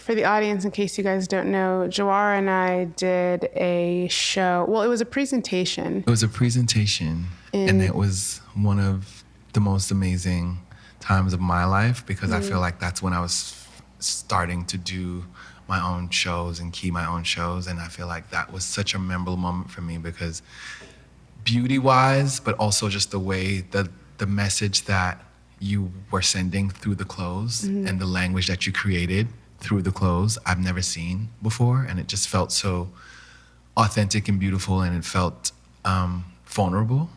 for the audience, in case you guys don't know, Jawara and I did a show. Well, it was a presentation. It was a presentation, and it was one of the most amazing times of my life because I feel like that's when I was starting to do my own shows and key my own shows, and I feel like that was such a memorable moment for me because beauty-wise, but also just the way the message that you were sending through the clothes and the language that you created through the clothes, I've never seen before, and it just felt so authentic and beautiful, and it felt vulnerable.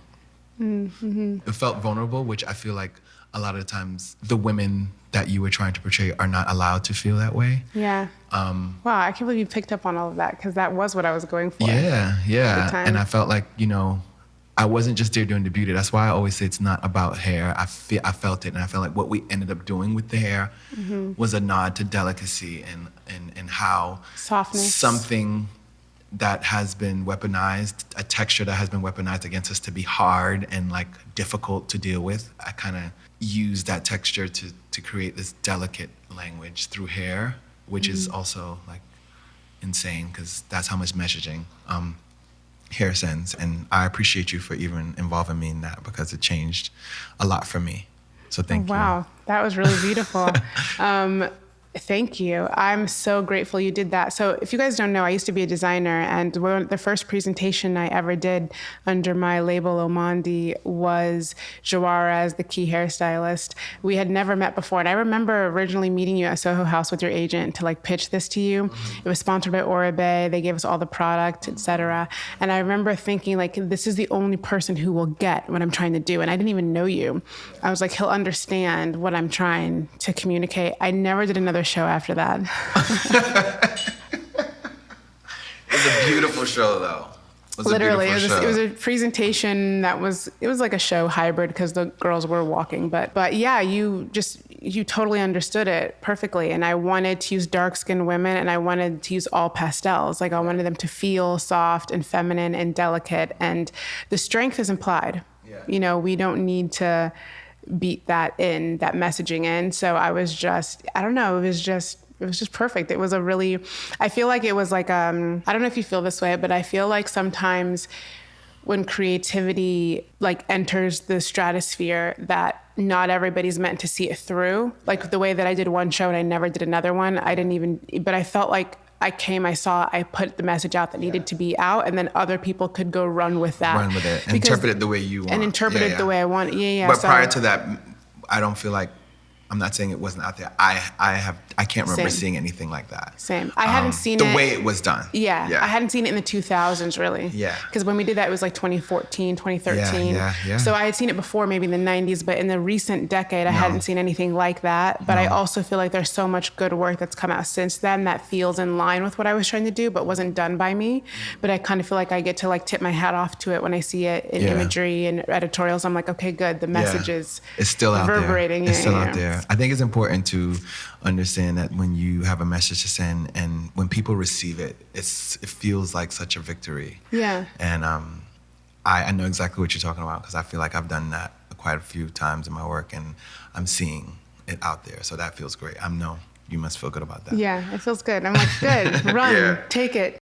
It felt vulnerable, which I feel like a lot of the times the women that you were trying to portray are not allowed to feel that way. Yeah. Wow, I can't believe you picked up on all of that because that was what I was going for. Yeah, At the time. and I felt like, I wasn't just there doing the beauty. That's why I always say it's not about hair. I felt it, and I felt like what we ended up doing with the hair was a nod to delicacy and how softness, something that has been weaponized, a texture that has been weaponized against us to be hard and like difficult to deal with. I kind of used that texture to create this delicate language through hair, which is also like insane because that's how much messaging hair sends. And I appreciate you for even involving me in that because it changed a lot for me. So thank you. Wow, that was really beautiful. Thank you. I'm so grateful you did that. So if you guys don't know, I used to be a designer, and the first presentation I ever did under my label OMONDI was Jawara as the key hairstylist. We had never met before, and I remember originally meeting you at Soho House with your agent to like pitch this to you. It was sponsored by Oribe. They gave us all the product, etc. And I remember thinking like, this is the only person who will get what I'm trying to do, and I didn't even know you. I was like, he'll understand what I'm trying to communicate. I never did another show after that. It was a beautiful show, though. Literally, it was a presentation that was like a show hybrid because the girls were walking. But yeah, you totally understood it perfectly. And I wanted to use dark-skinned women, and I wanted to use all pastels. Like I wanted them to feel soft and feminine and delicate, and the strength is implied. Yeah. We don't need to beat that messaging in. So I was just, I don't know, it was just perfect. It was I feel like it was like, I don't know if you feel this way, but I feel like sometimes when creativity like enters the stratosphere that not everybody's meant to see it through. Like the way that I did one show and I never did another one. But I felt like I put the message out that needed to be out, and then other people could go run with that. Run with it. Interpret it the way you want. And interpret it the way I want. Yeah. But prior to that, I don't feel like, I'm not saying it wasn't out there. I can't remember seeing anything like that. Same. I hadn't seen the way it was done. Yeah. I hadn't seen it in the 2000s, really. Yeah. Because when we did that, it was like 2014, 2013. Yeah. So I had seen it before, maybe in the 90s, but in the recent decade, I hadn't seen anything like that. But I also feel like there's so much good work that's come out since then that feels in line with what I was trying to do, but wasn't done by me. But I kind of feel like I get to like tip my hat off to it when I see it in imagery and editorials. I'm like, okay, good. The message is it's still out reverberating. There. It's still out there. I think it's important to understand that when you have a message to send and when people receive it, it feels like such a victory. Yeah. And I know exactly what you're talking about because I feel like I've done that quite a few times in my work, and I'm seeing it out there. So that feels great. You must feel good about that. Yeah, it feels good. I'm like, good, run, take it.